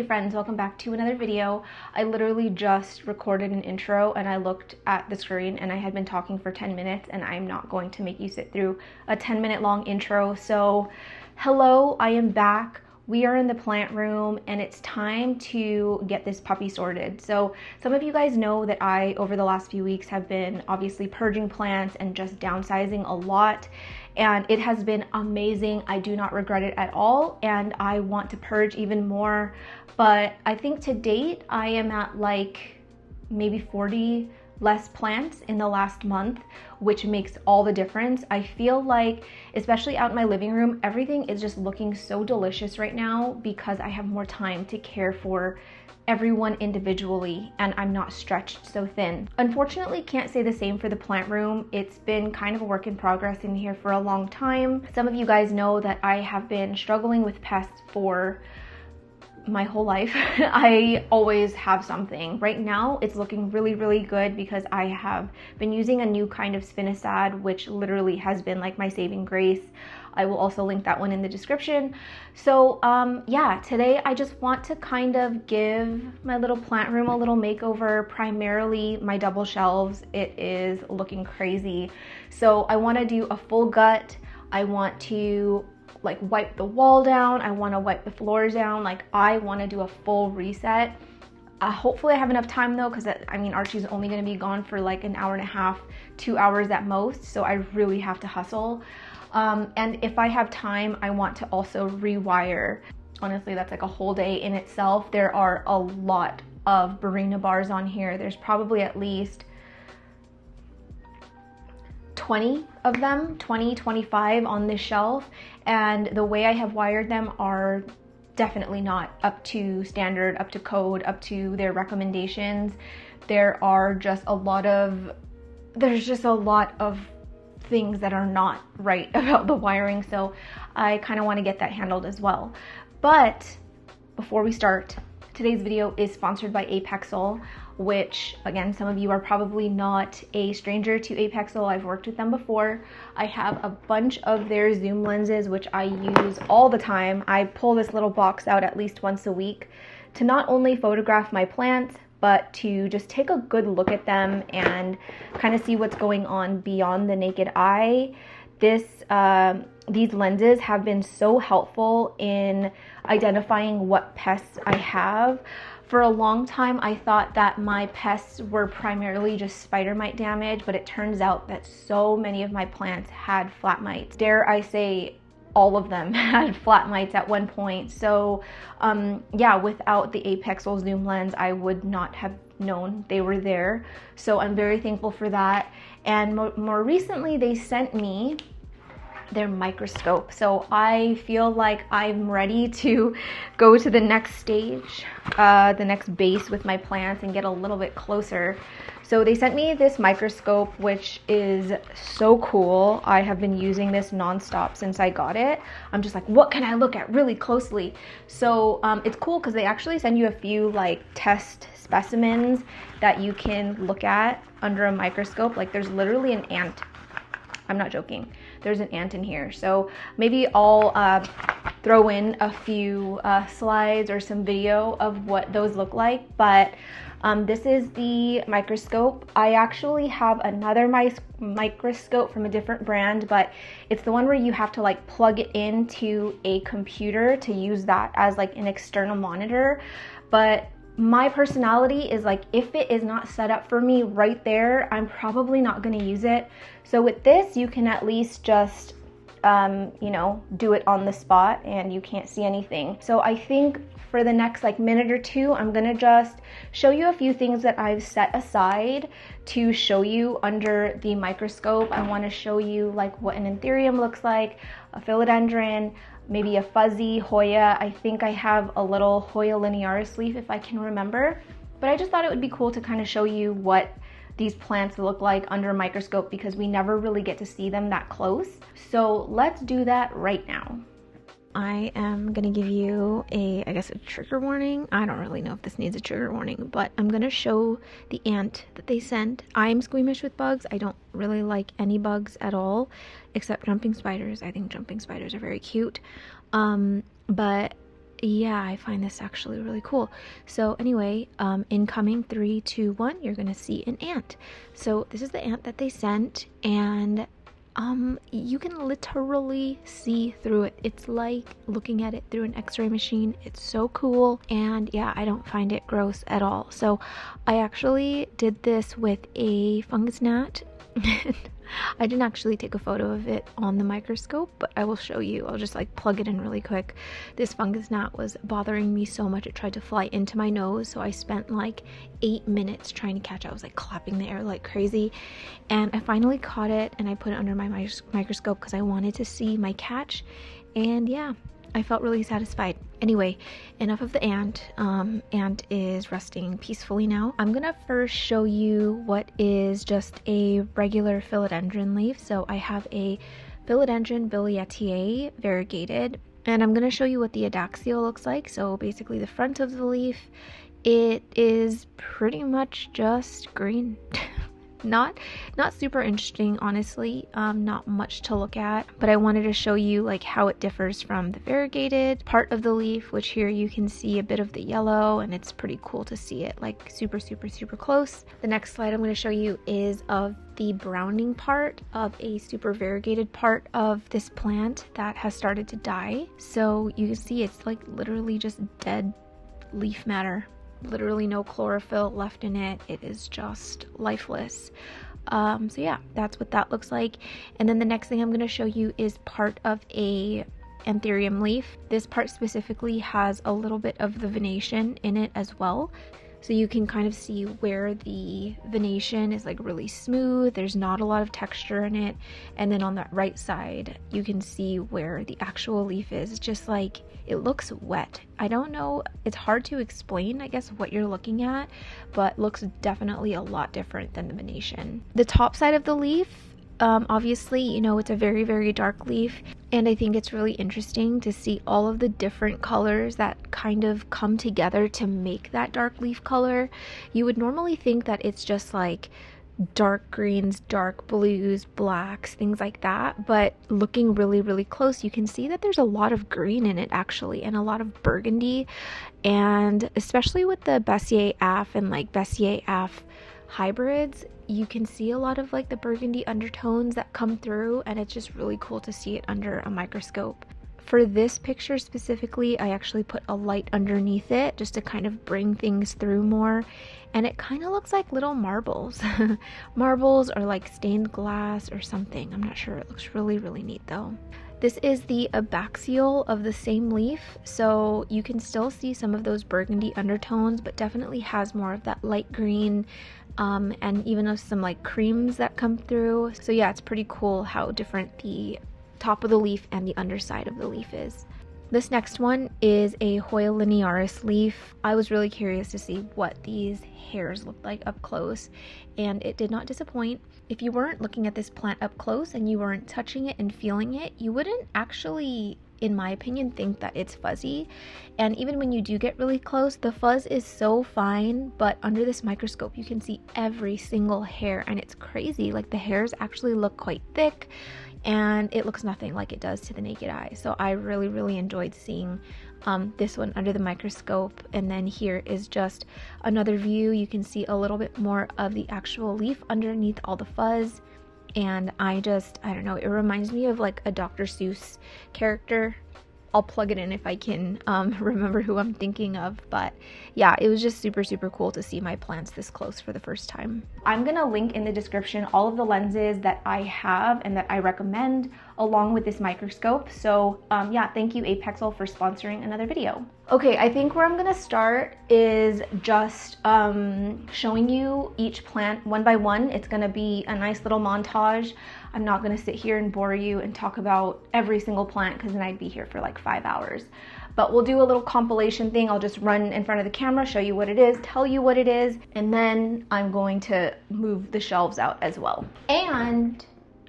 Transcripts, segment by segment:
Hey friends, welcome back to another video. I literally just recorded an intro and I looked at the screen and I had been talking for 10 minutes and I'm not going to make you sit through a 10-minute long intro. So hello, I am back. We are in the plant room and it's time to get this puppy sorted. So some of you guys know that I, over the last few weeks, have been obviously purging plants and just downsizing a lot. And it has been amazing. I do not regret it at all. And I want to purge even more. But I think to date, I am at like maybe 40 less plants in the last month, which makes all the difference. I feel like, especially out in my living room, everything is just looking so delicious right now because I have more time to care for everyone individually and I'm not stretched so thin. Unfortunately, can't say the same for the plant room. It's been kind of a work in progress in here for a long time. Some of you guys know that I have been struggling with pests for my whole life. I always have something. Right now it's looking really good because I have been using a new kind of spinosad, which literally has been like my saving grace. I will also link that one in the description. So yeah, today I just want to kind of give my little plant room a little makeover, primarily my double shelves. It is looking crazy. So I want to do a full gut. I want to like wipe the wall down. I want to wipe the floors down. Like I want to do a full reset. Hopefully I have enough time though, because I mean Archie's only going to be gone for like an hour and a half, 2 hours at most. So I really have to hustle. And if I have time, I want to also rewire. Honestly, that's like a whole day in itself. There are a lot of Barina bars on here. There's probably at least 20 of them, 20, 25 on this shelf. And the way I have wired them are definitely not up to standard, up to code, up to their recommendations. There's just a lot of things that are not right about the wiring. So I kind of want to get that handled as well. But before we start, today's video is sponsored by Apexel, which again, some of you are probably not a stranger to Apexel. I've worked with them before. I have a bunch of their zoom lenses, which I use all the time. I pull this little box out at least once a week to not only photograph my plants, but to just take a good look at them and kind of see what's going on beyond the naked eye. These lenses have been so helpful in identifying what pests I have. For a long time, I thought that my pests were primarily just spider mite damage, but it turns out that so many of my plants had flat mites. Dare I say, all of them had flat mites at one point. So yeah, without the Apexel zoom lens, I would not have known they were there. So I'm very thankful for that. And more recently, they sent me their microscope. So I feel like I'm ready to go to the next stage, the next base with my plants and get a little bit closer. So they sent me this microscope, which is so cool. I have been using this nonstop since I got it. I'm just like, what can I look at really closely? So it's cool because they actually send you a few like test specimens that you can look at under a microscope. Like there's literally an ant. I'm not joking. There's an ant in here. So maybe I'll throw in a few slides or some video of what those look like. But this is the microscope. I actually have another microscope from a different brand, but it's the one where you have to like plug it into a computer to use that as like an external monitor. But my personality is like, if it is not set up for me right there, I'm probably not going to use it. So with this, you can at least just, you know, do it on the spot and you can't see anything. So I think for the next like minute or two, I'm going to just show you a few things that I've set aside to show you under the microscope. I want to show you like what an Anthurium looks like, a philodendron, maybe a fuzzy Hoya. I think I have a little Hoya linearis leaf if I can remember. But I just thought it would be cool to kind of show you what these plants look like under a microscope because we never really get to see them that close. So let's do that right now. I am going to give you I guess a trigger warning. I don't really know if this needs a trigger warning, but I'm going to show the ant that they sent. I'm squeamish with bugs. I don't really like any bugs at all, except jumping spiders. I think jumping spiders are very cute. But yeah, I find this actually really cool. So anyway, incoming 3, 2, 1, you're gonna see an ant. So this is the ant that they sent, and you can literally see through it. It's like looking at it through an x-ray machine. It's so cool, and yeah, I don't find it gross at all. So I actually did this with a fungus gnat. I didn't actually take a photo of it on the microscope, but I will show you. I'll just like plug it in really quick. This fungus gnat was bothering me so much. It tried to fly into my nose, so I spent like 8 minutes trying to catch it. I was like clapping the air like crazy, and I finally caught it, and I put it under my microscope because I wanted to see my catch, and yeah, I felt really satisfied. Anyway, enough of the ant. Ant is resting peacefully now. I'm gonna first show you what is just a regular philodendron leaf. So I have a philodendron biliaceae variegated, and I'm gonna show you what the adaxial looks like. So basically the front of the leaf, it is pretty much just green. Not super interesting, honestly. Not much to look at, but I wanted to show you like how it differs from the variegated part of the leaf, which here you can see a bit of the yellow, and it's pretty cool to see it like super close. The next slide I'm going to show you is of the browning part of a super variegated part of this plant that has started to die. So you can see it's like literally just dead leaf matter. Literally no chlorophyll left in it. It is just lifeless. So yeah, that's what that looks like. And then the next thing I'm going to show you is part of a Anthurium leaf. This part specifically has a little bit of the venation in it as well. So you can kind of see where the venation is like really smooth. There's not a lot of texture in it. And then on that right side, you can see where the actual leaf is. Just like, it looks wet. I don't know, it's hard to explain, I guess, what you're looking at, but looks definitely a lot different than the venation. The top side of the leaf, obviously, you know, it's a very dark leaf, and I think it's really interesting to see all of the different colors that kind of come together to make that dark leaf color. You would normally think that it's just like dark greens, dark blues, blacks, things like that, but looking really close, you can see that there's a lot of green in it actually, and a lot of burgundy, and especially with the Bessier Af and like Bessier Af hybrids, you can see a lot of like the burgundy undertones that come through, and it's just really cool to see it under a microscope. For this picture specifically, I actually put a light underneath it just to kind of bring things through more, and it kind of looks like little marbles. Marbles or like stained glass or something. I'm not sure. It looks really neat though. This is the abaxial of the same leaf, so you can still see some of those burgundy undertones, but definitely has more of that light green, and even some like creams that come through. So yeah, it's pretty cool how different the top of the leaf and the underside of the leaf is. This next one is a Hoya linearis leaf. I was really curious to see what these hairs looked like up close, and it did not disappoint. If you weren't looking at this plant up close and you weren't touching it and feeling it, you wouldn't actually, in my opinion, think that it's fuzzy. And even when you do get really close, the fuzz is so fine, but under this microscope you can see every single hair, and it's crazy. Like, the hairs actually look quite thick, and it looks nothing like it does to the naked eye. So I really enjoyed seeing this one under the microscope. And then here is just another view. You can see a little bit more of the actual leaf underneath all the fuzz, and I don't know, it reminds me of like a Dr. Seuss character. I'll plug it in if I can remember who I'm thinking of, but yeah, it was just super cool to see my plants this close for the first time. I'm gonna link in the description all of the lenses that I have and that I recommend, along with this microscope. So yeah, thank you Apexel for sponsoring another video. Okay, I think where I'm gonna start is just showing you each plant one by one. It's gonna be a nice little montage. I'm not gonna sit here and bore you and talk about every single plant, because then I'd be here for like 5 hours. But we'll do a little compilation thing. I'll just run in front of the camera, show you what it is, tell you what it is, and then I'm going to move the shelves out as well. And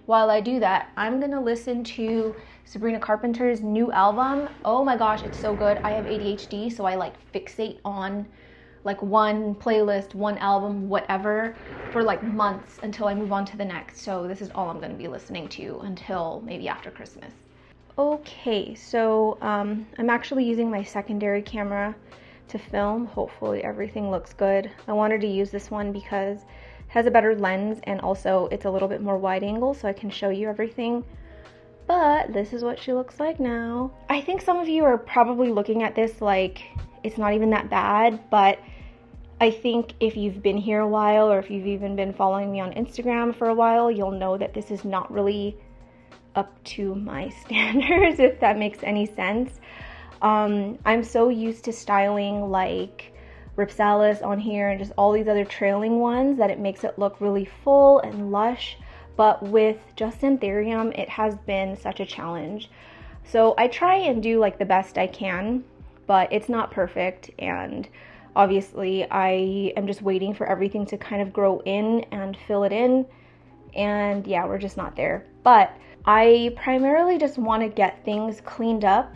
while I do that, I'm gonna listen to Sabrina Carpenter's new album. Oh my gosh, it's so good. I have ADHD, so I like fixate on like one playlist, one album, whatever, for like months until I move on to the next. So this is all I'm gonna be listening to until maybe after Christmas. Okay, so I'm actually using my secondary camera to film. Hopefully everything looks good. I wanted to use this one because it has a better lens and also it's a little bit more wide angle so I can show you everything. But this is what she looks like now. I think some of you are probably looking at this like it's not even that bad, but I think if you've been here a while or if you've even been following me on Instagram for a while, you'll know that this is not really up to my standards, if that makes any sense. I'm so used to styling like Ripsalis on here and just all these other trailing ones that it makes it look really full and lush. But with just Anthurium, it has been such a challenge. So I try and do like the best I can, but it's not perfect. And obviously I am just waiting for everything to kind of grow in and fill it in. And yeah, we're just not there. But I primarily just want to get things cleaned up.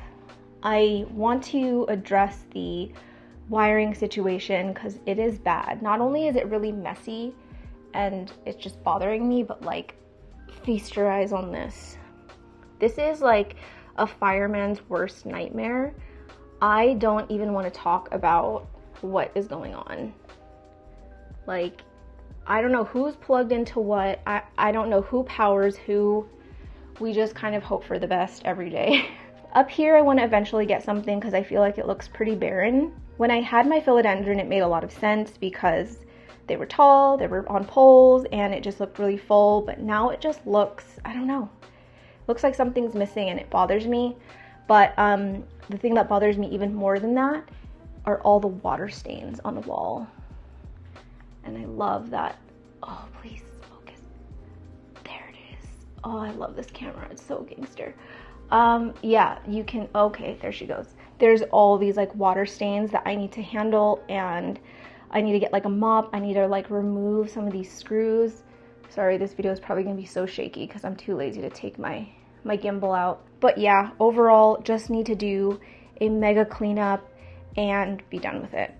I want to address the wiring situation because it is bad. Not only is it really messy and it's just bothering me, but like, feast your eyes on this. This is like a fireman's worst nightmare. I don't even want to talk about what is going on. Like, I don't know who's plugged into what. I don't know who powers who. We just kind of hope for the best every day. Up here, I want to eventually get something because I feel like it looks pretty barren. When I had my philodendron, it made a lot of sense because they were tall, they were on poles, and it just looked really full. But now it just looks, I don't know, looks like something's missing and it bothers me. But the thing that bothers me even more than that are all the water stains on the wall. And I love that. Oh, please focus. There it is. Oh, I love this camera. It's so gangster. Yeah, you can, okay, there she goes. There's all these like water stains that I need to handle, and I need to get like a mop. I need to like remove some of these screws. Sorry, this video is probably gonna be so shaky because I'm too lazy to take my gimbal out. But yeah, overall, just need to do a mega cleanup and be done with it.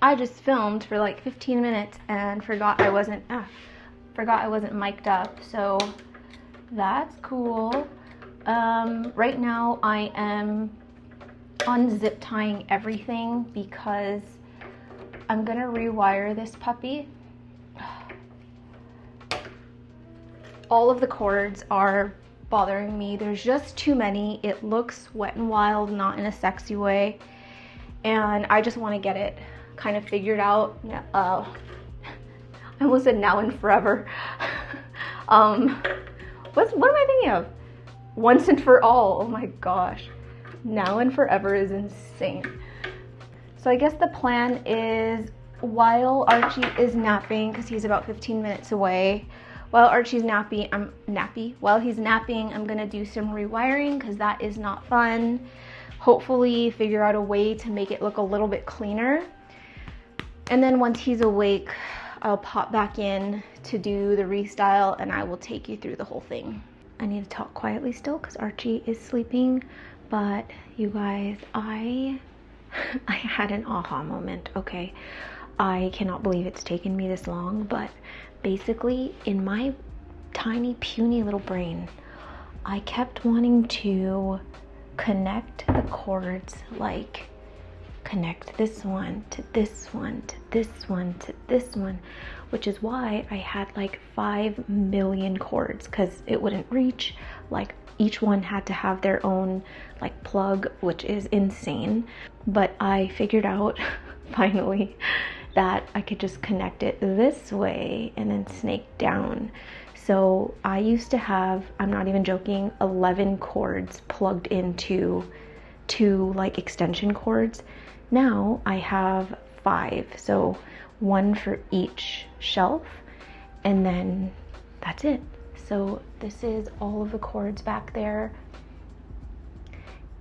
I just filmed for like 15 minutes and forgot I wasn't mic'd up, so that's cool. Right now I am unzip tying everything because I'm gonna rewire this puppy. All of the cords are bothering me. There's just too many. It looks Wet n Wild, not in a sexy way, and I just want to get it kind of figured out. I almost said now and forever. What am I thinking of? Once and for all. Oh my gosh. Now and forever is insane. So I guess the plan is, while Archie is napping, because he's about 15 minutes away, while Archie's while he's napping, I'm gonna do some rewiring because that is not fun. Hopefully figure out a way to make it look a little bit cleaner. And then once he's awake, I'll pop back in to do the restyle and I will take you through the whole thing. I need to talk quietly still because Archie is sleeping, but you guys, I had an aha moment, okay? I cannot believe it's taken me this long, but basically in my tiny puny little brain, I kept wanting to connect the cords, like connect this one to this one to this one to this one, which is why I had like 5 million cords, because it wouldn't reach. Like each one had to have their own like plug, which is insane. But I figured out finally that I could just connect it this way and then snake down. So I used to have, I'm not even joking, 11 cords plugged into 2 like extension cords. Now I have 5, so 1 for each shelf, and then that's it. So this is all of the cords back there.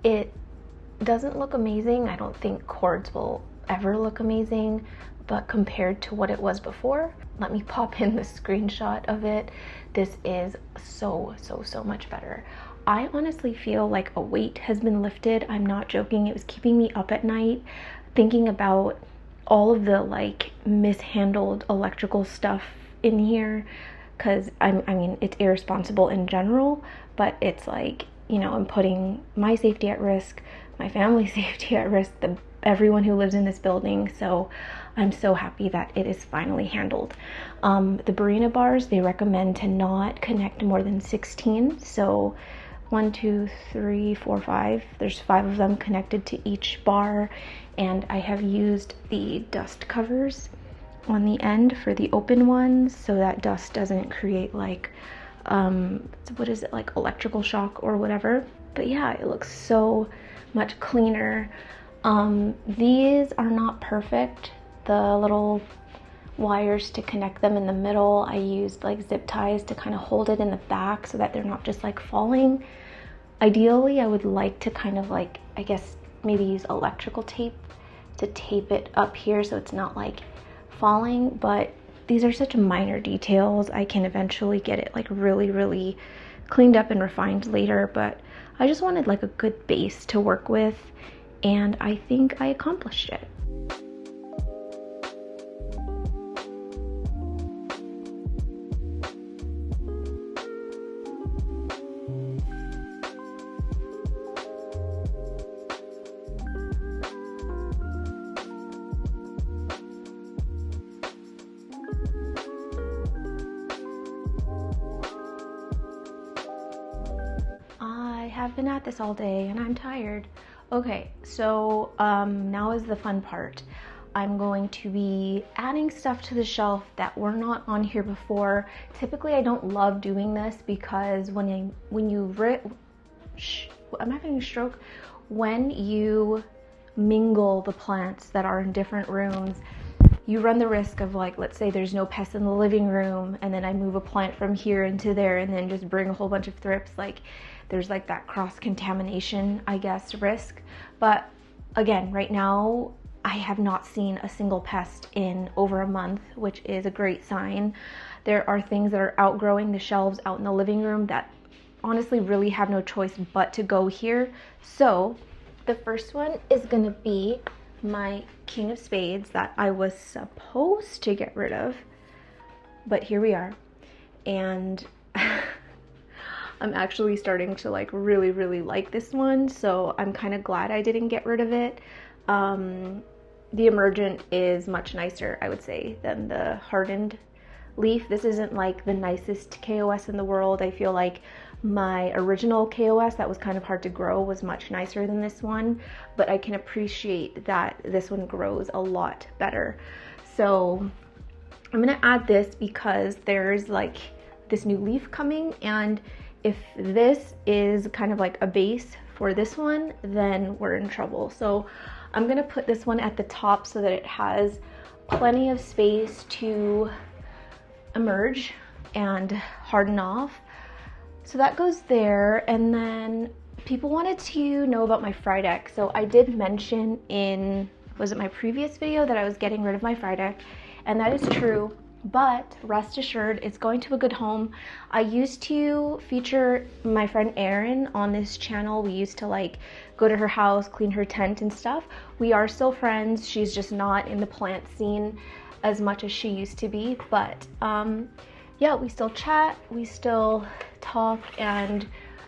It doesn't look amazing. I don't think cords will ever look amazing, but compared to what it was before, let me pop in the screenshot of it. This is so much better. I honestly feel like a weight has been lifted. I'm not joking. It was keeping me up at night thinking about all of the like mishandled electrical stuff in here, because I mean it's irresponsible in general, but it's like, you know, I'm putting my safety at risk, my family's safety at risk, everyone who lives in this building. So I'm so happy that it is finally handled. The Barina bars, they recommend to not connect more than 16. So 1, 2, 3, 4, 5. There's 5 of them connected to each bar, and I have used the dust covers on the end for the open ones so that dust doesn't create like what is it, like electrical shock or whatever. But yeah, it looks so much cleaner. These are not perfect. The little wires to connect them in the middle, I used like zip ties to kind of hold it in the back so that they're not just like falling. Ideally, I would like to kind of like, I guess maybe use electrical tape to tape it up here so it's not like falling, but these are such minor details. I can eventually get it like really cleaned up and refined later, but I just wanted like a good base to work with, and I think I accomplished it. I've been at this all day and I'm tired. Okay, so now is the fun part. I'm going to be adding stuff to the shelf that were not on here before. Typically, I don't love doing this because I'm having a stroke. When you mingle the plants that are in different rooms, you run the risk of, like, let's say there's no pests in the living room and then I move a plant from here into there and then just bring a whole bunch of thrips. Like, there's like that cross-contamination, I guess, risk. But again, right now, I have not seen a single pest in over a month, which is a great sign. There are things that are outgrowing the shelves out in the living room that honestly really have no choice but to go here. So the first one is gonna be my King of Spades that I was supposed to get rid of, but here we are. And I'm actually starting to like really like this one, so I'm kind of glad I didn't get rid of it. The emergent is much nicer, I would say, than the hardened leaf. This isn't like the nicest KOS in the world. I feel like my original KOS that was kind of hard to grow was much nicer than this one, but I can appreciate that this one grows a lot better. So I'm gonna add this because there's like this new leaf coming, and if this is kind of like a base for this one, then we're in trouble. So I'm gonna put this one at the top so that it has plenty of space to emerge and harden off. So that goes there. And then people wanted to know about my fry deck. So I did mention in, was it my previous video, that I was getting rid of my fry deck, and that is true. But rest assured, it's going to a good home. I used to feature my friend Erin on this channel. We used to like go to her house, clean her tent and stuff. We are still friends. She's just not in the plant scene as much as she used to be. But yeah, we still chat, we still talk, and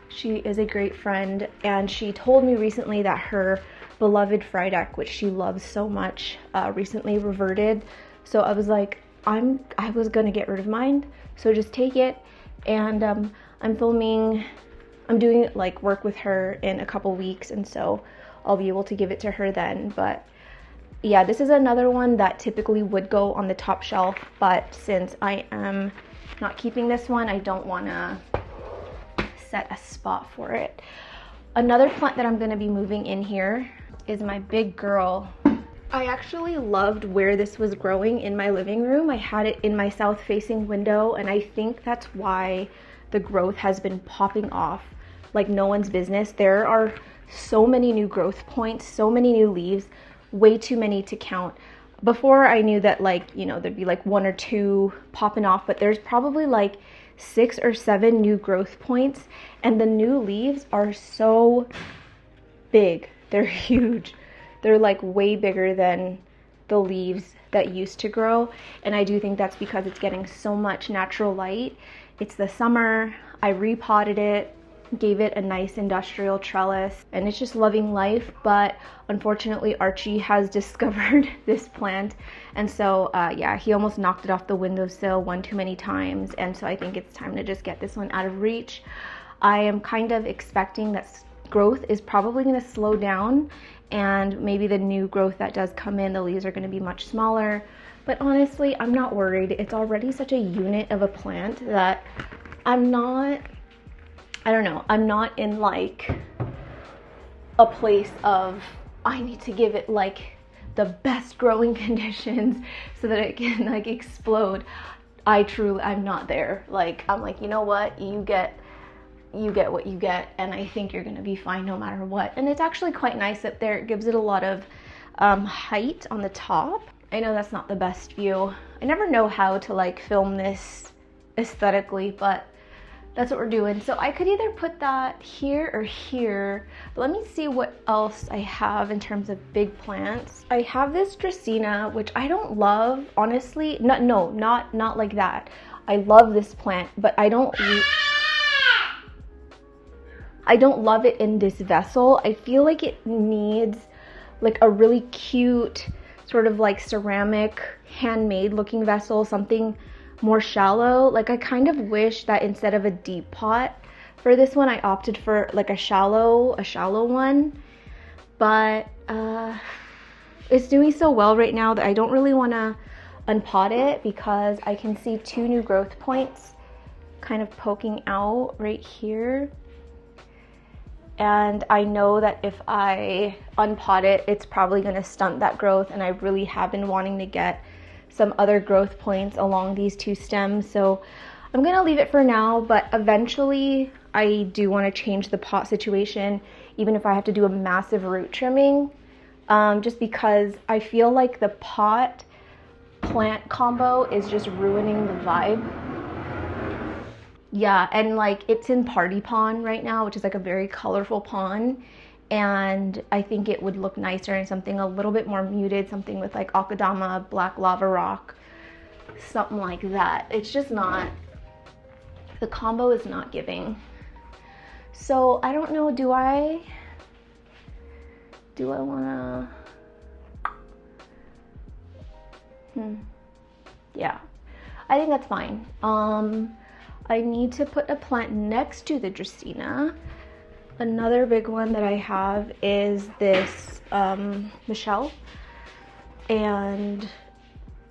she is a great friend. And she told me recently that her beloved fry deck, which she loves so much, recently reverted. So I was like, I was gonna get rid of mine, so just take it. And I'm doing like work with her in a couple weeks, and so I'll be able to give it to her then. But yeah, this is another one that typically would go on the top shelf, but since I am not keeping this one, I don't wanna set a spot for it. Another plant that I'm gonna be moving in here is my big girl. I actually loved where this was growing in my living room. I had it in my south facing window, and I think that's why the growth has been popping off like no one's business. There are so many new growth points, so many new leaves, way too many to count. Before I knew that, like, you know, there'd be like 1 or 2 popping off, but there's probably like 6 or 7 new growth points, and the new leaves are so big. They're huge. They're like way bigger than the leaves that used to grow. And I do think that's because it's getting so much natural light. It's the summer. I repotted it, gave it a nice industrial trellis, and it's just loving life. But unfortunately, Archie has discovered this plant. And so yeah, he almost knocked it off the windowsill one too many times. And so I think it's time to just get this one out of reach. I am kind of expecting that growth is probably going to slow down, and maybe the new growth that does come in, the leaves are going to be much smaller. But honestly, I'm not worried. It's already such a unit of a plant that I'm not in like a place of I need to give it like the best growing conditions so that it can like explode. I'm not there. Like, I'm like, you know what, you get what you get, and I think you're gonna be fine no matter what. And it's actually quite nice up there. It gives it a lot of height on the top. I know that's not the best view. I never know how to like film this aesthetically, but that's what we're doing. So I could either put that here or here, but let me see what else I have in terms of big plants. I have this Dracaena, which I don't love, honestly. Not like that. I love this plant, but I don't love it in this vessel. I feel like it needs like a really cute sort of like ceramic handmade looking vessel, something more shallow. Like, I kind of wish that instead of a deep pot for this one, I opted for like a shallow one. But it's doing so well right now that I don't really want to unpot it, because I can see 2 new growth points kind of poking out right here. And I know that if I unpot it, it's probably going to stunt that growth, and I really have been wanting to get some other growth points along these 2 stems. So I'm going to leave it for now, but eventually I do want to change the pot situation, even if I have to do a massive root trimming, just because I feel like the pot plant combo is just ruining the vibe. Yeah, and like it's in Party Pond right now, which is like a very colorful pond, and I think it would look nicer in something a little bit more muted, something with like Akadama, black lava rock, something like that. It's just not, the combo is not giving. So I don't know, do I wanna, yeah, I think that's fine. I need to put a plant next to the Dracaena. Another big one that I have is this Michelle, and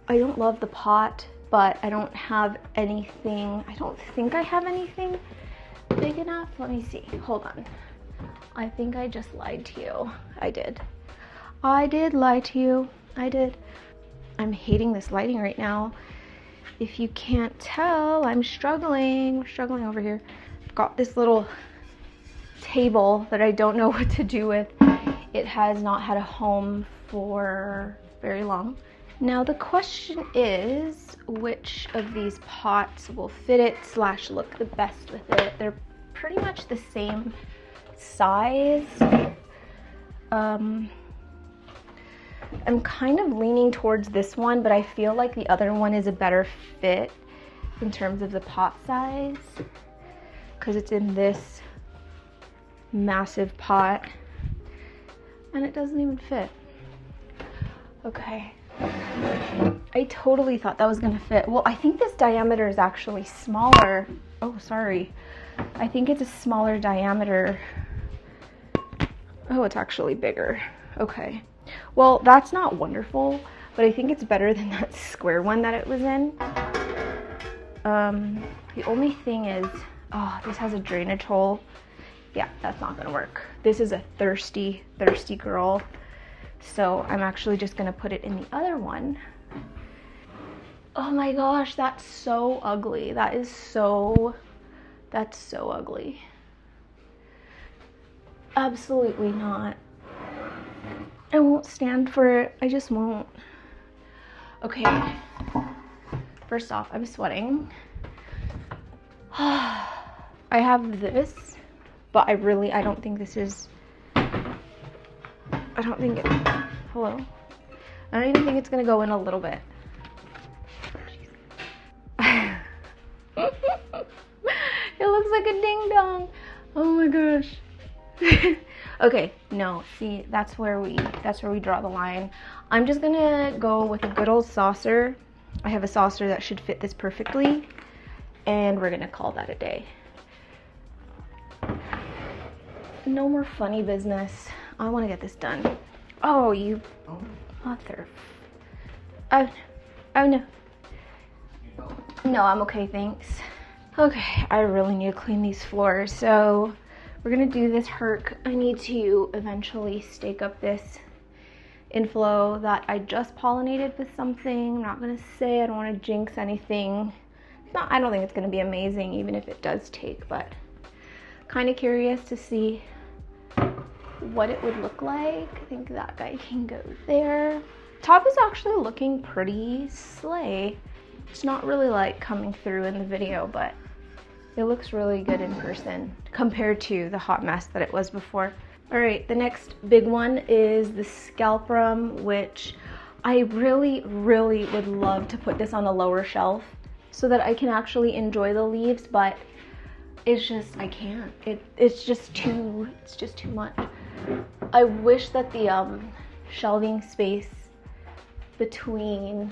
I don't love the pot, but I don't have anything, I don't think I have anything big enough. Let me see, hold on. I think I just lied to you. I did lie to you. I did. I'm hating this lighting right now. If you can't tell, I'm struggling. We're struggling over here. I've got this little table that I don't know what to do with. It has not had a home for very long. Now the question is, which of these pots will fit it / look the best with it? They're pretty much the same size. I'm kind of leaning towards this one, but I feel like the other one is a better fit in terms of the pot size, because it's in this massive pot and it doesn't even fit. Okay, I totally thought that was gonna fit. Well, I think this diameter is actually smaller. Oh, sorry. I think it's a smaller diameter. Oh, it's actually bigger. Okay. Well, that's not wonderful, but I think it's better than that square one that it was in. The only thing is, oh, this has a drainage hole. Yeah, that's not gonna work. This is a thirsty girl. So I'm actually just gonna put it in the other one. Oh my gosh, that's so ugly. That's so ugly. Absolutely not. I won't stand for it. I just won't. Okay. First off, I'm sweating. I have this, but I don't think this is, hello? I don't even think it's gonna go in a little bit. It looks like a ding dong. Oh my gosh. Okay, no, see, that's where we draw the line. I'm just gonna go with a good old saucer. I have a saucer that should fit this perfectly, and we're gonna call that a day. No more funny business. I want to get this done. Oh, you mother. Oh no. No, I'm okay, thanks. Okay, I really need to clean these floors, so we're gonna do this herc. I need to eventually stake up this inflow that I just pollinated with something. I'm not gonna say, I don't want to jinx anything. I don't think it's gonna be amazing, even if it does take, but kind of curious to see what it would look like. I think that guy can go there. Top is actually looking pretty slay. It's not really like coming through in the video, but it looks really good in person compared to the hot mess that it was before. All right, the next big one is the Scalprum, which I really would love to put this on a lower shelf so that I can actually enjoy the leaves, but it's just, I can't. It's just too much. I wish that the shelving space between,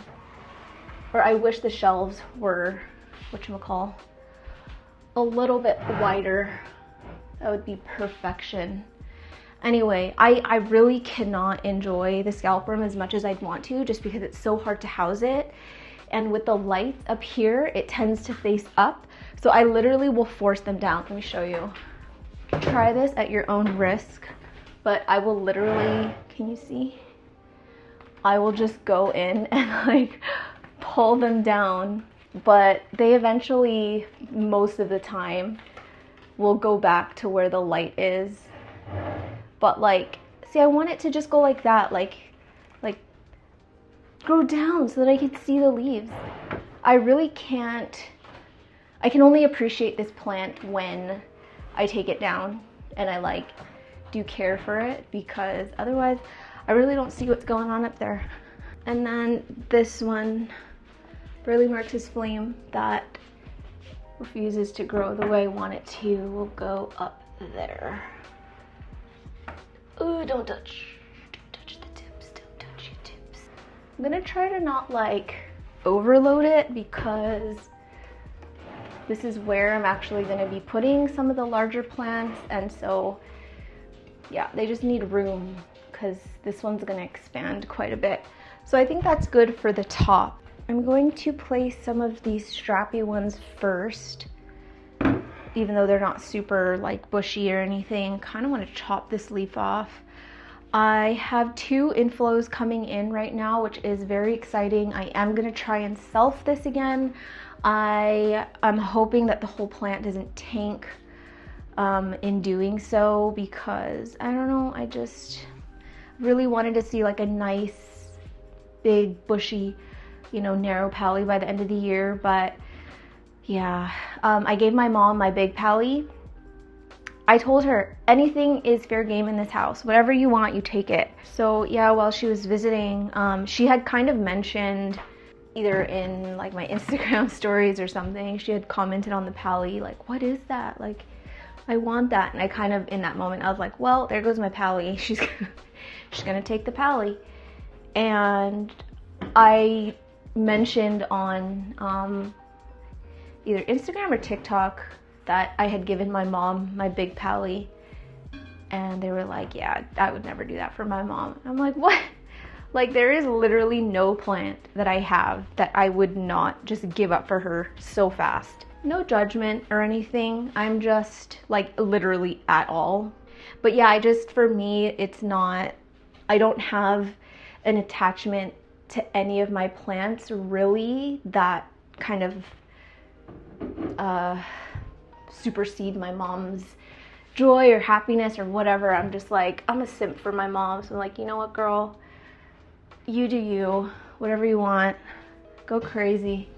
or I wish the shelves were, whatchamacall, a little bit wider. That would be perfection. Anyway, I really cannot enjoy the Scalprum as much as I'd want to, just because it's so hard to house it. And with the lights up here, it tends to face up. So I literally will force them down. Let me show you. Try this at your own risk, but I will literally, can you see? I will just go in and like pull them down, but they eventually, most of the time, will go back to where the light is. But like, see, I want it to just go like that, like go down so that I can see the leaves. I really can't, I can only appreciate this plant when I take it down and I like do care for it, because otherwise I really don't see what's going on up there. And then this one, Burley Marx's flame that refuses to grow the way I want it to, will go up there. Oh, don't touch the tips, don't touch your tips. I'm gonna try to not like overload it, because this is where I'm actually gonna be putting some of the larger plants, and so yeah, they just need room because this one's gonna expand quite a bit. So I think that's good for the top. I'm going to place some of these strappy ones first, even though they're not super like bushy or anything. Kind of want to chop this leaf off. I have 2 inflows coming in right now, which is very exciting. I am gonna try and self this again. I'm hoping that the whole plant doesn't tank in doing so, because I don't know, I just really wanted to see like a nice big bushy, you know, narrow pally by the end of the year. But yeah, I gave my mom my big pally. I told her anything is fair game in this house, whatever you want, you take it. So yeah, while she was visiting, she had kind of mentioned, either in like my Instagram stories or something, she had commented on the pally, like, what is that? Like, I want that. And I kind of, in that moment, I was like, well, there goes my pally. She's gonna take the pally. And I mentioned on either Instagram or TikTok that I had given my mom my big pally, and they were like, yeah, I would never do that for my mom. I'm like, what? Like, there is literally no plant that I have that I would not just give up for her so fast. No judgment or anything. I'm just like literally at all. But yeah, for me, it's not, I don't have an attachment to any of my plants really that kind of supersede my mom's joy or happiness or whatever. I'm just like, I'm a simp for my mom. So I'm like, you know what, girl? You do you. Whatever you want. Go crazy.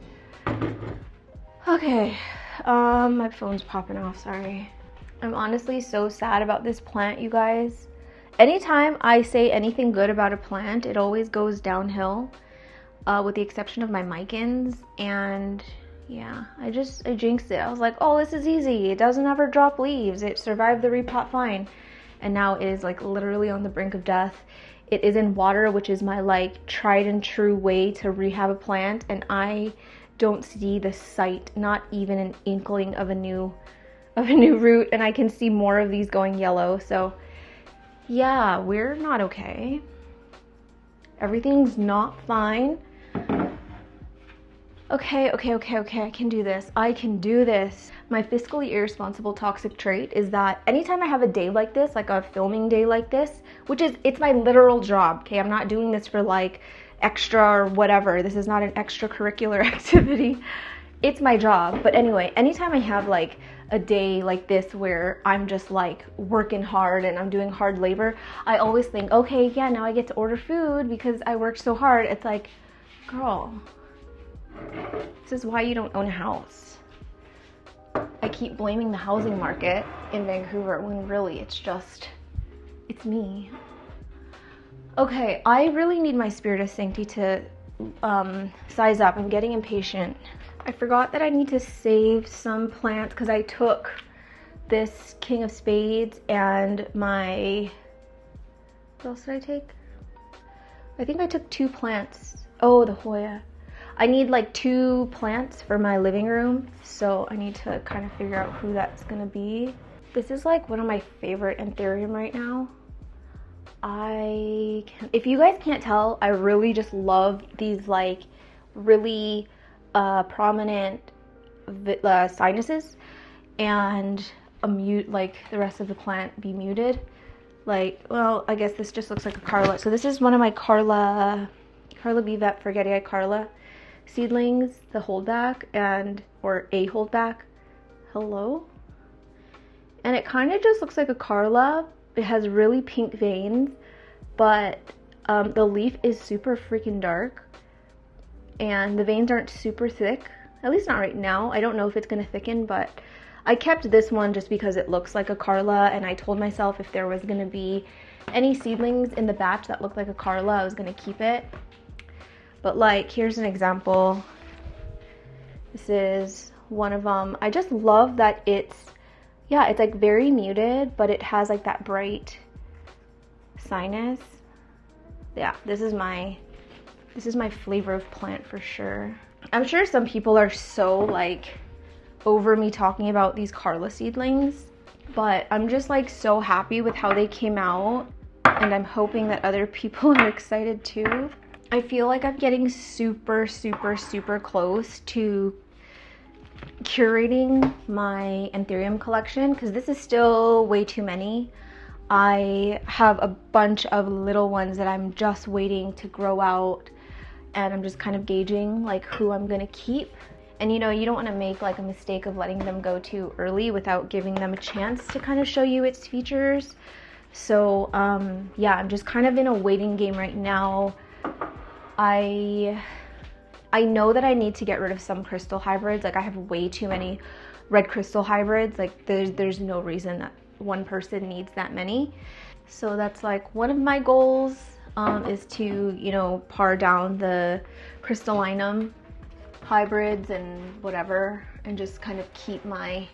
Okay. My phone's popping off, sorry. I'm honestly so sad about this plant, you guys. Anytime I say anything good about a plant, it always goes downhill, with the exception of my micans. And yeah, I jinxed it. I was like, oh, this is easy. It doesn't ever drop leaves. It survived the repot fine. And now it is like literally on the brink of death. It is in water, which is my like tried and true way to rehab a plant. And I don't see the sight, not even an inkling of a new root. And I can see more of these going yellow. So yeah, we're not okay. Everything's not fine. Okay, I can do this. I can do this. My fiscally irresponsible toxic trait is that anytime I have a day like this, like a filming day like this, it's my literal job, okay? I'm not doing this for like extra or whatever. This is not an extracurricular activity. It's my job. But anyway, anytime I have like a day like this where I'm just like working hard and I'm doing hard labor, I always think, okay, yeah, now I get to order food because I worked so hard. It's like, girl, this is why you don't own a house. I keep blaming the housing market in Vancouver when really it's me. Okay, I really need my Spirit of Sanctity to size up. I'm getting impatient. I forgot that I need to save some plants because I took this King of Spades and what else did I take? I think I took 2 plants. Oh, the Hoya. I need like 2 plants for my living room, so I need to kind of figure out who that's gonna be. This is like one of my favorite Anthurium right now. If you guys can't tell, I really just love these like really prominent sinuses, and like the rest of the plant be muted. Like, well, I guess this just looks like a Carla. So this is one of my Carla Bivet Forgetti Carla seedlings, the holdback or a holdback. Hello? And it kind of just looks like a Carla. It has really pink veins, but the leaf is super freaking dark and the veins aren't super thick, at least not right now. I don't know if it's going to thicken, but I kept this one just because it looks like a Carla, and I told myself if there was going to be any seedlings in the batch that looked like a Carla, I was going to keep it. But like, here's an example. This is one of them. I just love that it's like very muted, but it has like that bright sinus. Yeah, this is my flavor of plant for sure. I'm sure some people are so like over me talking about these Carla seedlings, but I'm just like so happy with how they came out, and I'm hoping that other people are excited too. I feel like I'm getting super close to curating my Anthurium collection, because this is still way too many. I have a bunch of little ones that I'm just waiting to grow out, and I'm just kind of gauging like who I'm gonna keep. And you know, you don't want to make like a mistake of letting them go too early without giving them a chance to kind of show you its features. So yeah, I'm just kind of in a waiting game right now. I know that I need to get rid of some crystal hybrids. Like I have way too many red crystal hybrids. Like there's no reason that one person needs that many. So that's like one of my goals, is to, you know, par down the crystallinum hybrids and whatever, and just kind of keep my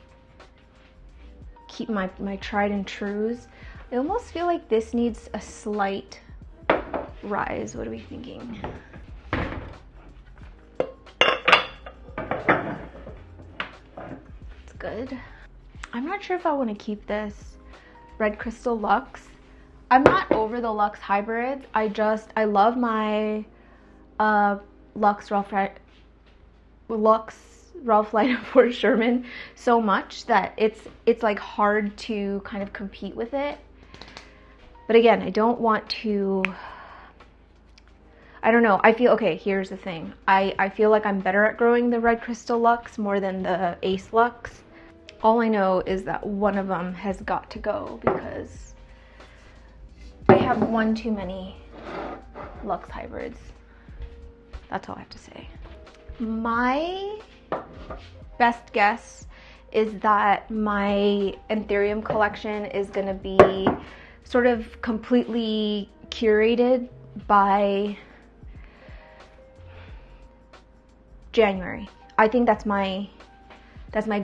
tried and trues. I almost feel like this needs a slight rise. What are we thinking? It's good. I'm not sure if I want to keep this red crystal Lux. I'm not over the Lux hybrids. I love my Lux Ralph Lauren Sherman so much that it's like hard to kind of compete with it. But again, I don't want to, I don't know. I feel, okay, here's the thing. I feel like I'm better at growing the red crystal Lux more than the Ace Lux. All I know is that one of them has got to go because I have one too many Lux hybrids. That's all I have to say. My best guess is that my Anthurium collection is going to be sort of completely curated by January. I think that's my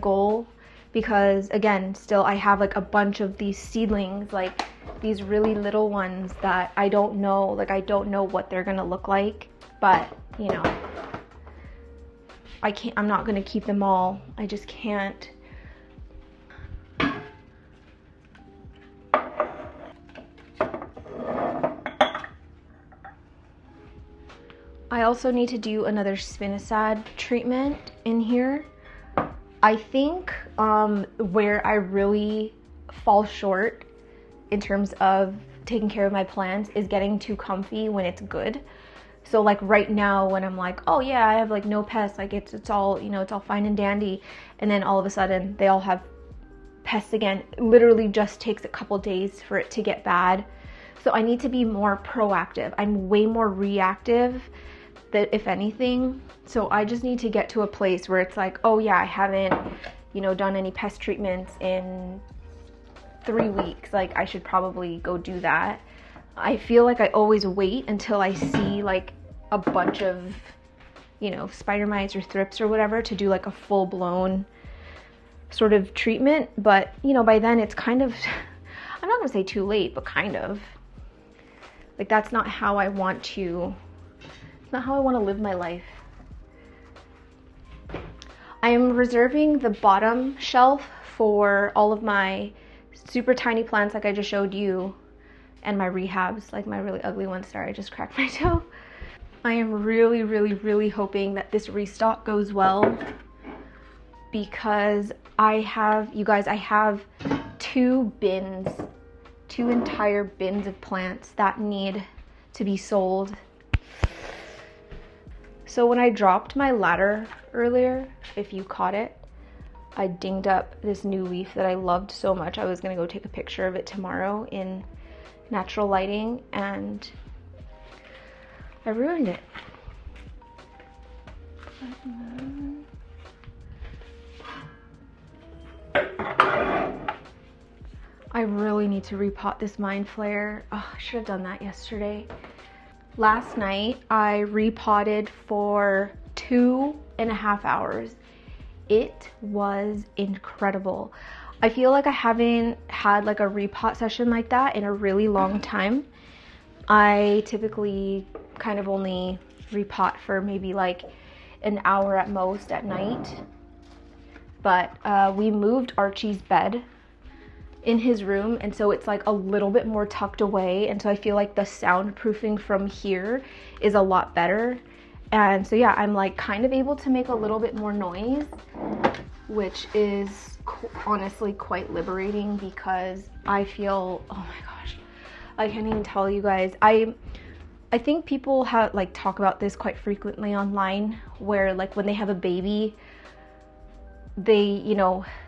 goal, because again, still I have like a bunch of these seedlings, like these really little ones that I don't know, like I don't know what they're going to look like, but you know, I'm not going to keep them all. I just can't. I also need to do another spinosad treatment in here. I think where I really fall short in terms of taking care of my plants is getting too comfy when it's good. So like right now when I'm like, oh yeah, I have like no pests, like it's all, you know, it's all fine and dandy, and then all of a sudden they all have pests again. It literally just takes a couple days for it to get bad. So I need to be more proactive. I'm way more reactive, that if anything. So I just need to get to a place where it's like, oh yeah, I haven't, you know, done any pest treatments in 3 weeks. Like I should probably go do that. I feel like I always wait until I see like a bunch of, you know, spider mites or thrips or whatever to do like a full-blown sort of treatment. But, you know, by then it's kind of, I'm not gonna say too late, but kind of. Like that's not how I want to, it's not how I want to live my life. I am reserving the bottom shelf for all of my super tiny plants like I just showed you, and my rehabs, like my really ugly one. Sorry, I just cracked my toe. I am really hoping that this restock goes well, because I have, you guys, I have two entire bins of plants that need to be sold. So when I dropped my ladder earlier, if you caught it, I dinged up this new leaf that I loved so much. I was gonna go take a picture of it tomorrow in natural lighting, and I ruined it. I really need to repot this mind flare. Oh, I should have done that yesterday. Last night, I repotted for 2.5 hours. It was incredible. I feel like I haven't had like a repot session like that in a really long time. I typically kind of only repot for maybe like an hour at most at night. But we moved Archie's bed in his room, and so it's like a little bit more tucked away, and so I feel like the soundproofing from here is a lot better. And so yeah, I'm like kind of able to make a little bit more noise, which is honestly quite liberating, because I feel, oh my gosh, I can't even tell you guys. I think people have like talk about this quite frequently online, where like when they have a baby, they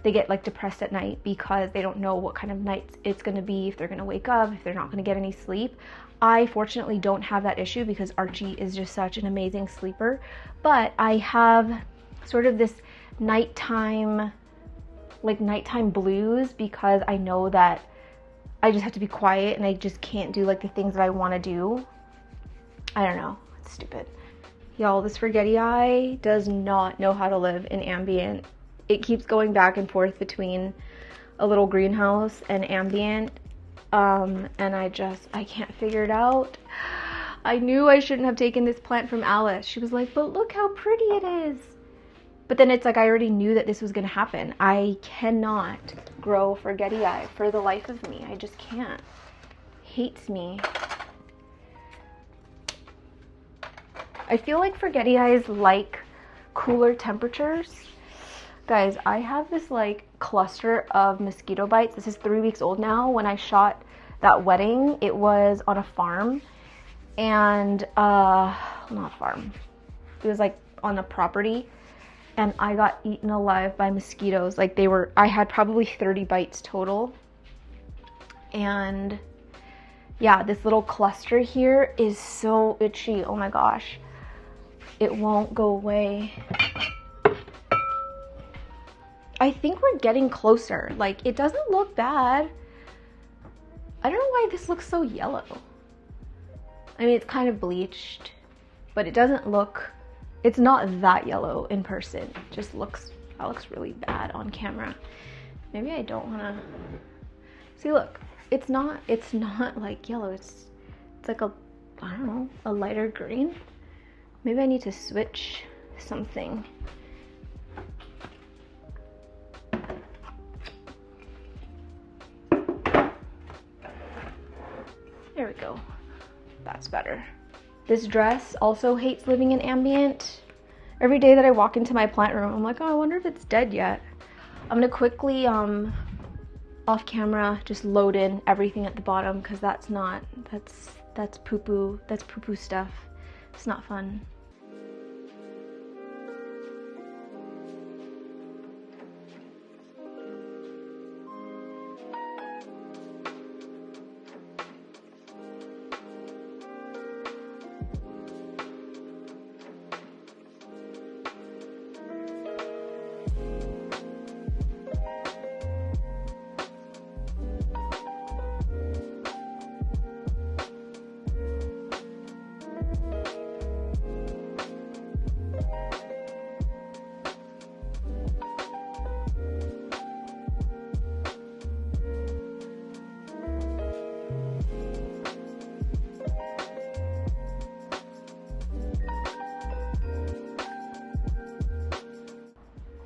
get like depressed at night because they don't know what kind of night it's going to be, if they're going to wake up, if they're not going to get any sleep. I fortunately don't have that issue because Archie is just such an amazing sleeper, but I have sort of this nighttime blues, because I know that I just have to be quiet and I just can't do like the things that I want to do. I don't know, it's stupid. Y'all, this Forgetty Eye does not know how to live in ambient. It keeps going back and forth between a little greenhouse and ambient, and I can't figure it out. I knew I shouldn't have taken this plant from Alice. She was like, but look how pretty it is. But then it's like I already knew that this was going to happen. I cannot grow Forgetty Eye for the life of me. I just can't. Hates me. I feel like Forgetty Eyes like cooler temperatures. Guys, I have this like cluster of mosquito bites. This is 3 weeks old now. When I shot that wedding, it was on a farm, and not farm. It was like on a property, and I got eaten alive by mosquitoes. Like I had probably 30 bites total. And yeah, this little cluster here is so itchy. Oh my gosh. It won't go away. I think we're getting closer. Like, it doesn't look bad. I don't know why this looks so yellow. I mean, it's kind of bleached, but it doesn't look, it's not that yellow in person. It just looks, that looks really bad on camera. Maybe I don't wanna, see, look, it's not like yellow. It's like a, I don't know, a lighter green. Maybe I need to switch something. There we go. That's better. This dress also hates living in ambient. Every day that I walk into my plant room, I'm like, oh, I wonder if it's dead yet. I'm gonna quickly, off camera, just load in everything at the bottom, because that's poo-poo. That's poo-poo stuff. It's not fun.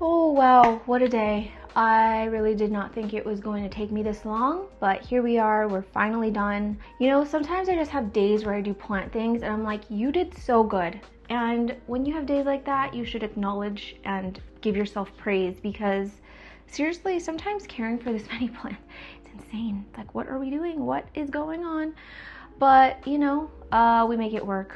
Oh wow, what a day. I really did not think it was going to take me this long, but here we are, we're finally done. You know, sometimes I just have days where I do plant things and I'm like, you did so good. And when you have days like that, you should acknowledge and give yourself praise, because seriously, sometimes caring for this many plants, it's insane. It's like, what are we doing? What is going on? But you know, we make it work.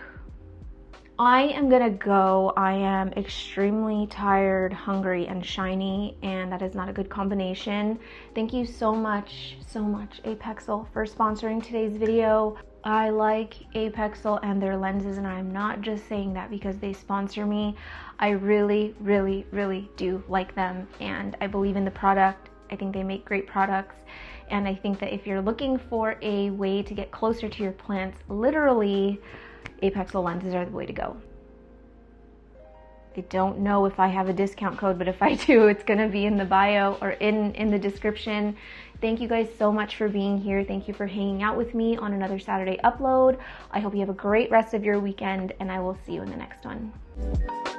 I am gonna go. I am extremely tired, hungry, and shiny, and that is not a good combination. Thank you so much, Apexel, for sponsoring today's video. I like Apexel and their lenses, and I'm not just saying that because they sponsor me. I really, really, really do like them, and I believe in the product. I think they make great products, And I think that if you're looking for a way to get closer to your plants, literally, Apexel lenses are the way to go. I don't know if I have a discount code, but if I do, it's gonna be in the bio or in the description. Thank you guys so much for being here. Thank you for hanging out with me on another Saturday upload. I hope you have a great rest of your weekend, and I will see you in the next one.